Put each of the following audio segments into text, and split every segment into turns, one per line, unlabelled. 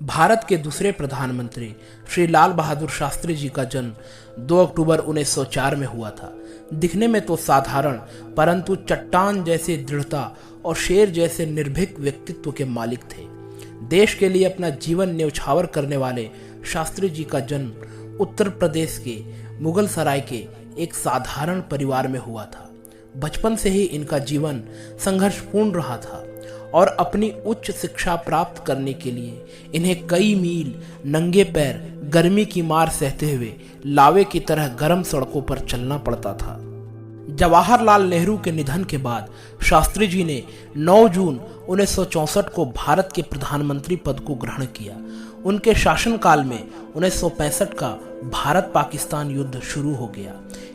भारत के दूसरे प्रधानमंत्री श्री लाल बहादुर शास्त्री जी का जन्म 2 अक्टूबर 1904 में हुआ था। दिखने में तो साधारण परंतु चट्टान जैसे दृढ़ता और शेर जैसे निर्भीक व्यक्तित्व के मालिक थे। देश के लिए अपना जीवन न्यौछावर करने वाले शास्त्री जी का जन्म उत्तर प्रदेश के मुगल सराय के एक साधारण परिवार में हुआ था। बचपन से ही इनका जीवन संघर्षपूर्ण रहा था और अपनी उच्च शिक्षा प्राप्त करने के लिए इन्हें कई मील नंगे पैर गर्मी की मार सहते हुए लावे की तरह गर्म सड़कों पर चलना पड़ता था। जवाहरलाल नेहरू के निधन के बाद शास्त्री जी ने 9 जून 1964 को भारत के प्रधानमंत्री पद को ग्रहण किया। उनके शासनकाल में 1965 का भारत पाकिस्तान युद्ध शुरू हो गया।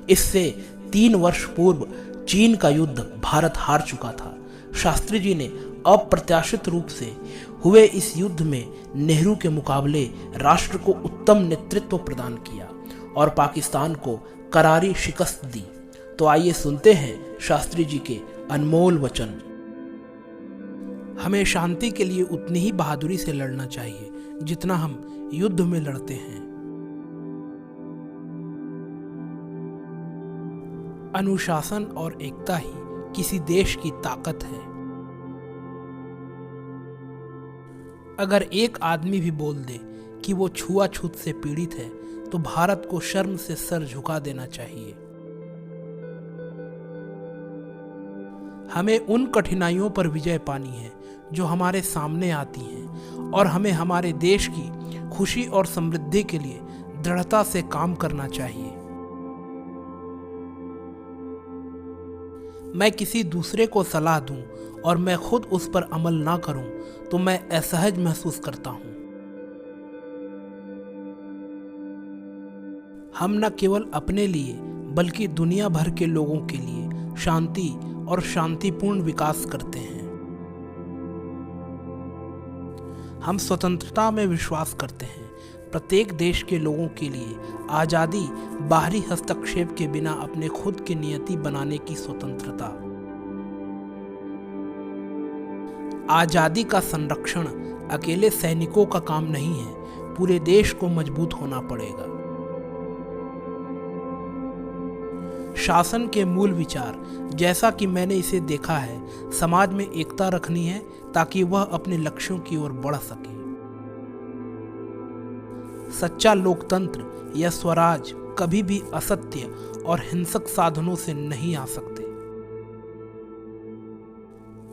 इससे 3 वर्ष पूर्व चीन का युद्ध भारत हार चुका था। शास्त्री जी ने अप्रत्याशित रूप से हुए इस युद्ध में नेहरू के मुकाबले राष्ट्र को उत्तम नेतृत्व प्रदान किया और पाकिस्तान को करारी शिकस्त दी। तो आइए सुनते हैं शास्त्री जी के अनमोल वचन। हमें शांति के लिए उतनी ही बहादुरी से लड़ना चाहिए जितना हम युद्ध में लड़ते हैं। अनुशासन और एकता ही किसी देश की ताकत है। अगर एक आदमी भी बोल दे कि वो छुआछूत से पीड़ित है तो भारत को शर्म से सर झुका देना चाहिए। हमें उन कठिनाइयों पर विजय पानी है जो हमारे सामने आती हैं और हमें हमारे देश की खुशी और समृद्धि के लिए दृढ़ता से काम करना चाहिए। मैं किसी दूसरे को सलाह दूं और मैं खुद उस पर अमल ना करूं तो मैं असहज महसूस करता हूं। हम न केवल अपने लिए बल्कि दुनिया भर के लोगों के लिए शांति और शांतिपूर्ण विकास करते हैं। हम स्वतंत्रता में विश्वास करते हैं। प्रत्येक देश के लोगों के लिए आज़ादी बाहरी हस्तक्षेप के बिना अपने खुद की नियति बनाने की स्वतंत्रता। आज़ादी का संरक्षण अकेले सैनिकों का काम नहीं है, पूरे देश को मजबूत होना पड़ेगा। शासन के मूल विचार, जैसा कि मैंने इसे देखा है, समाज में एकता रखनी है ताकि वह अपने लक्ष्यों की ओर बढ़ सके। सच्चा लोकतंत्र या स्वराज कभी भी असत्य और हिंसक साधनों से नहीं आ सकते।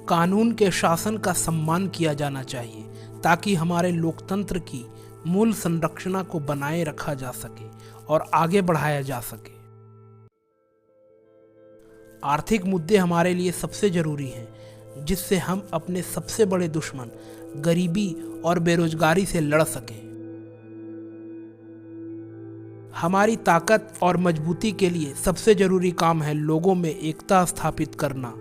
कानून के शासन का सम्मान किया जाना चाहिए ताकि हमारे लोकतंत्र की मूल संरचना को बनाए रखा जा सके और आगे बढ़ाया जा सके। आर्थिक मुद्दे हमारे लिए सबसे जरूरी हैं, जिससे हम अपने सबसे बड़े दुश्मन गरीबी और बेरोजगारी से लड़ सकें। हमारी ताकत और मजबूती के लिए सबसे जरूरी काम है लोगों में एकता स्थापित करना।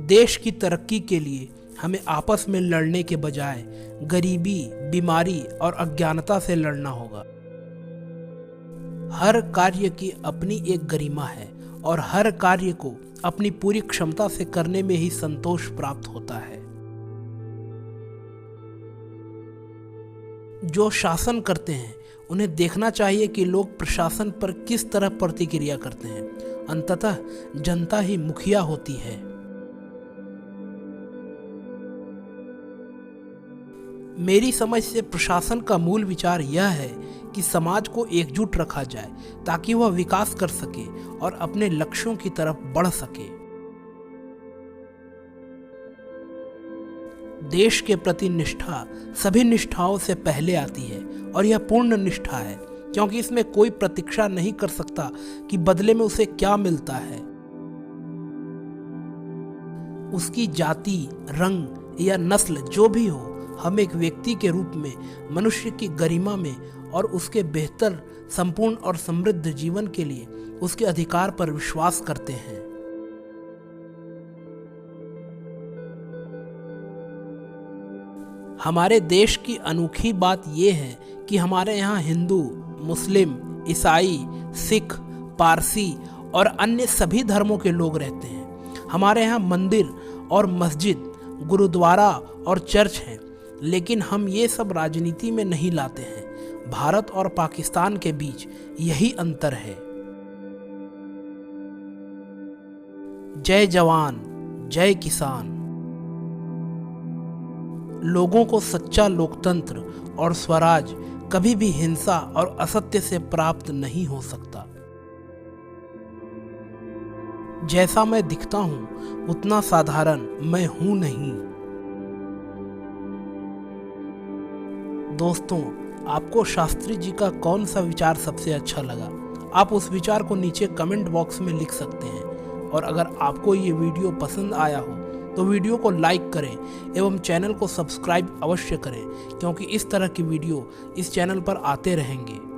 देश की तरक्की के लिए हमें आपस में लड़ने के बजाय गरीबी, बीमारी और अज्ञानता से लड़ना होगा। हर कार्य की अपनी एक गरिमा है और हर कार्य को अपनी पूरी क्षमता से करने में ही संतोष प्राप्त होता है। जो शासन करते हैं उन्हें देखना चाहिए कि लोग प्रशासन पर किस तरह प्रतिक्रिया करते हैं। अंततः जनता ही मुखिया होती है। मेरी समझ से प्रशासन का मूल विचार यह है कि समाज को एकजुट रखा जाए ताकि वह विकास कर सके और अपने लक्ष्यों की तरफ बढ़ सके। देश के प्रति निष्ठा सभी निष्ठाओं से पहले आती है और यह पूर्ण निष्ठा है, क्योंकि इसमें कोई प्रतीक्षा नहीं कर सकता कि बदले में उसे क्या मिलता है। उसकी जाति, रंग या नस्ल जो भी हो, हम एक व्यक्ति के रूप में मनुष्य की गरिमा में और उसके बेहतर, संपूर्ण और समृद्ध जीवन के लिए उसके अधिकार पर विश्वास करते हैं। हमारे देश की अनोखी बात यह है कि हमारे यहाँ हिंदू, मुस्लिम, ईसाई, सिख, पारसी और अन्य सभी धर्मों के लोग रहते हैं। हमारे यहाँ मंदिर और मस्जिद गुरुद्वारा और चर्च हैं, लेकिन हम ये सब राजनीति में नहीं लाते हैं। भारत और पाकिस्तान के बीच यही अंतर है। जय जवान, जय किसान। लोगों को सच्चा लोकतंत्र और स्वराज कभी भी हिंसा और असत्य से प्राप्त नहीं हो सकता। जैसा मैं दिखता हूं उतना साधारण मैं हूं नहीं। दोस्तों, आपको शास्त्री जी का कौन सा विचार सबसे अच्छा लगा? आप उस विचार को नीचे कमेंट बॉक्स में लिख सकते हैं। और अगर आपको ये वीडियो पसंद आया हो तो वीडियो को लाइक करें एवं चैनल को सब्सक्राइब अवश्य करें, क्योंकि इस तरह की वीडियो इस चैनल पर आते रहेंगे।